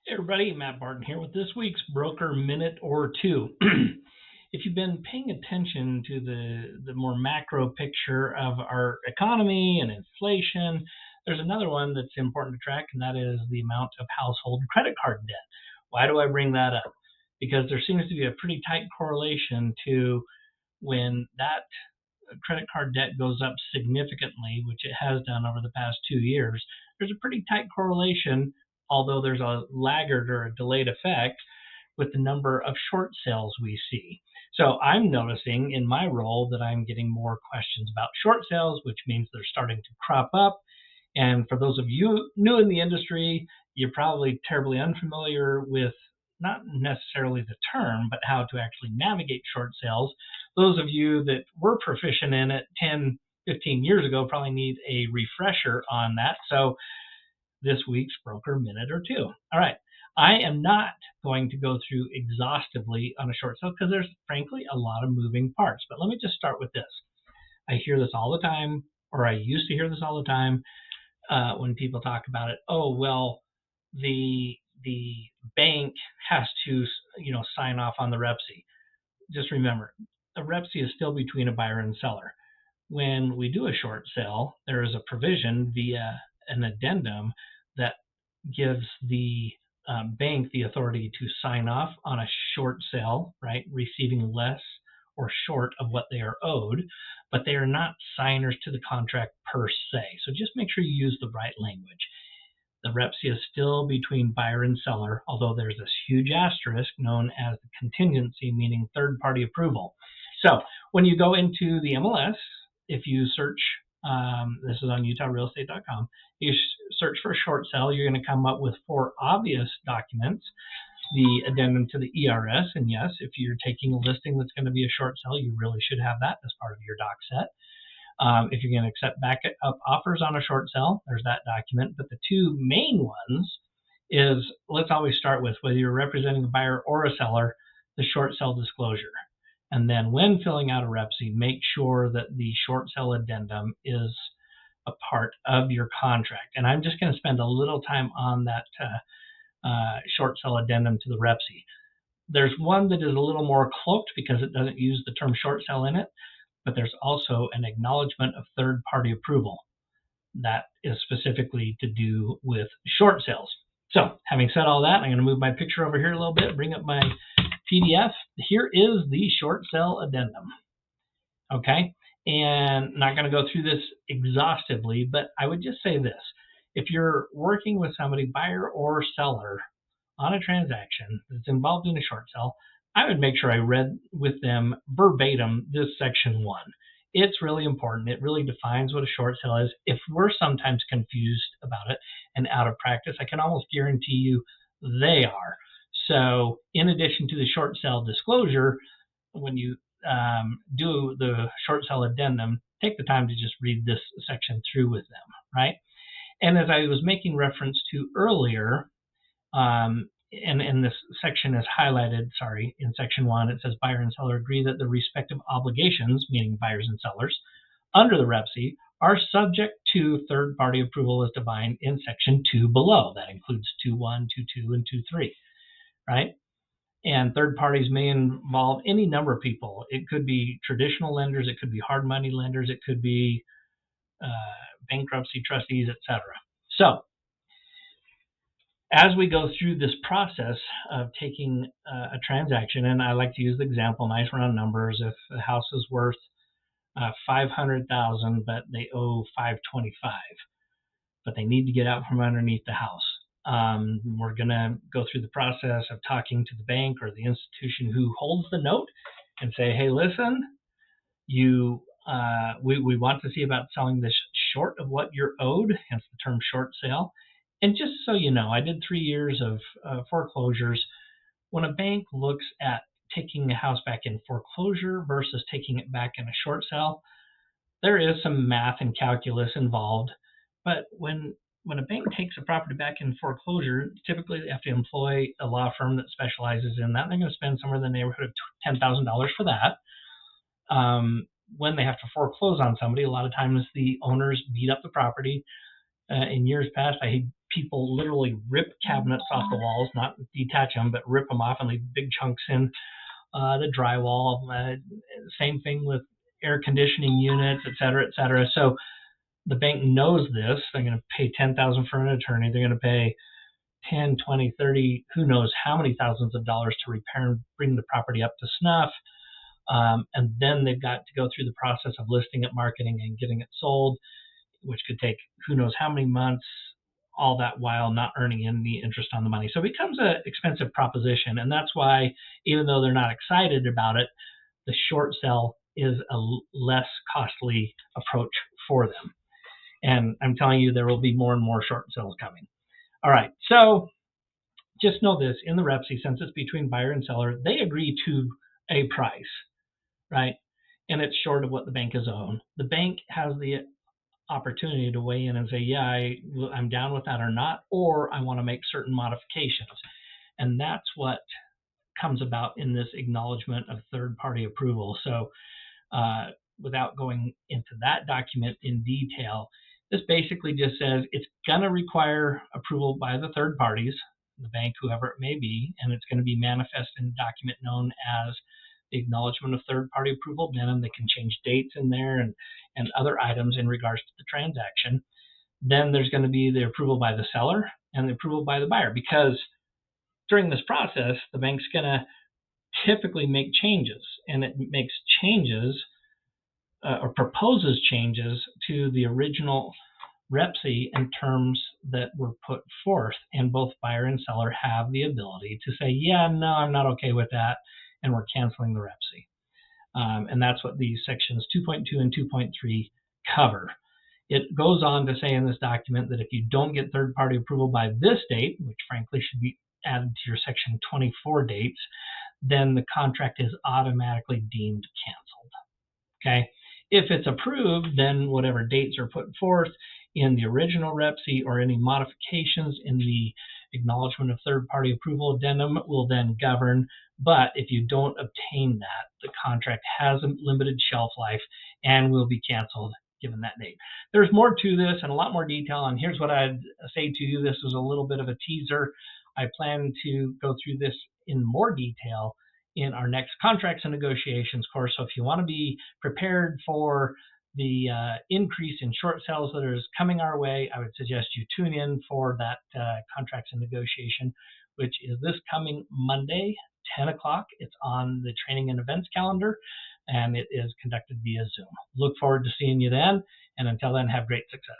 Hey everybody, Matt Barton here with this week's Broker Minute or Two. If you've been paying attention to the more macro picture of our economy and inflation, there's another one that's important to track, and that is the amount of household credit card debt. Why do I bring that up? Because there seems to be a pretty tight correlation to when that credit card debt goes up significantly, which it has done over the past 2 years. There's a pretty tight correlation, although there's a laggard or a delayed effect with the number of short sales we see. So I'm noticing in my role that I'm getting more questions about short sales, which means they're starting to crop up. And for those of you new in the industry, you're probably terribly unfamiliar with not necessarily the term, but how to actually navigate short sales. Those of you that were proficient in it 10, 15 years ago probably need a refresher on that. So this week's Broker Minute or Two. All right. I am not going to go through exhaustively on a short sale because there's frankly a lot of moving parts. But let me just start with this. I hear this all the time, or I used to hear this all the time when people talk about it. Oh, well, the bank has to, sign off on the REPSI. Just remember, a REPSI is still between a buyer and seller. When we do a short sale, there is a provision via an addendum that gives the bank the authority to sign off on a short sale, right, receiving less or short of what they are owed, but they are not signers to the contract per se. So just make sure you use the right language. The REPSI is still between buyer and seller, although there's this huge asterisk known as the contingency, meaning third-party approval. So when you go into the MLS, if you search, this is on utahrealestate.com, you search for a short sale, you're going to come up with 4 obvious documents. The addendum to the ERS, and yes, if you're taking a listing that's going to be a short sale, you really should have that as part of your doc set. If you're going to accept backup offers on a short sale, there's that document. But the 2 main ones is, let's always start with, whether you're representing a buyer or a seller, the short sale disclosure. And then when filling out a REPSI, make sure that the short sale addendum is a part of your contract. And I'm just going to spend a little time on that short sale addendum to the REPSI. There's one that is a little more cloaked because it doesn't use the term short sale in it, but there's also an acknowledgement of third-party approval that is specifically to do with short sales. So having said all that, I'm going to move my picture over here a little bit, bring up my PDF. Here is the short sale addendum. Okay, and not going to go through this exhaustively, but I would just say this. If you're working with somebody, buyer or seller, on a transaction that's involved in a short sale, I would make sure I read with them verbatim this section 1. It's really important. It really defines what a short sale is. If we're sometimes confused about it and out of practice, I can almost guarantee you they are. So in addition to the short sale disclosure, when you do the short sale addendum, take the time to just read this section through with them, right? And as I was making reference to earlier, and this section is highlighted, in section 1, it says buyer and seller agree that the respective obligations, meaning buyers and sellers, under the REPSI are subject to third-party approval as defined in section 2 below. That includes 2.1, 2.2, and 2.3, right? And third parties may involve any number of people. It could be traditional lenders, it could be hard money lenders, it could be bankruptcy trustees, etc. So as we go through this process of taking a transaction, and I like to use the example, nice round numbers, if the house is worth $500,000, but they owe $525,000, but they need to get out from underneath the house. We're going to go through the process of talking to the bank or the institution who holds the note and say, hey, listen, we want to see about selling this short of what you're owed, hence the term short sale. And just so you know, I did 3 years of foreclosures. When a bank looks at taking a house back in foreclosure versus taking it back in a short sale, there is some math and calculus involved. But when a bank takes a property back in foreclosure, typically they have to employ a law firm that specializes in that. They're going to spend somewhere in the neighborhood of $10,000 for that. When they have to foreclose on somebody, a lot of times the owners beat up the property. In years past, I people literally rip cabinets off the walls, not detach them, but rip them off and leave big chunks in the drywall. Same thing with air conditioning units, et cetera, et cetera. So the bank knows this. They're going to pay $10,000 for an attorney. They're going to pay 10, 20, 30, who knows how many thousands of dollars to repair and bring the property up to snuff. And then they've got to go through the process of listing it, marketing, and getting it sold, which could take who knows how many months, all that while not earning any interest on the money. So it becomes an expensive proposition. And that's why, even though they're not excited about it, the short sell is a less costly approach for them. And I'm telling you, there will be more and more short sales coming. All right. So just know this, in the REPSI, since it's between buyer and seller, they agree to a price, right? And it's short of what the bank is owed. The bank has the opportunity to weigh in and say, yeah, I'm down with that or not, or I want to make certain modifications. And that's what comes about in this acknowledgement of third-party approval. So without going into that document in detail, this basically just says it's going to require approval by the third parties, the bank, whoever it may be, and it's going to be manifest in a document known as the acknowledgement of third-party approval. Then they can change dates in there and other items in regards to the transaction. Then there's going to be the approval by the seller and the approval by the buyer, because during this process, the bank's going to typically make changes, and it makes changes or proposes changes to the original REPSI in terms that were put forth, and both buyer and seller have the ability to say, yeah, no, I'm not okay with that, and we're canceling the REPSI. And that's what these sections 2.2 and 2.3 cover. It goes on to say in this document that if you don't get third-party approval by this date, which frankly should be added to your section 24 dates, then the contract is automatically deemed canceled. Okay? If it's approved, then whatever dates are put forth in the original REPSI or any modifications in the acknowledgement of third-party approval addendum will then govern. But if you don't obtain that, the contract has a limited shelf life and will be canceled given that date. There's more to this and a lot more detail, and here's what I'd say to you. This is a little bit of a teaser. I plan to go through this in more detail in our next contracts and negotiations course. So if you want to be prepared for the increase in short sales that is coming our way, I would suggest you tune in for that contracts and negotiation, which is this coming Monday, 10 o'clock. It's on the training and events calendar, and it is conducted via Zoom. Look forward to seeing you then, and until then, have great success.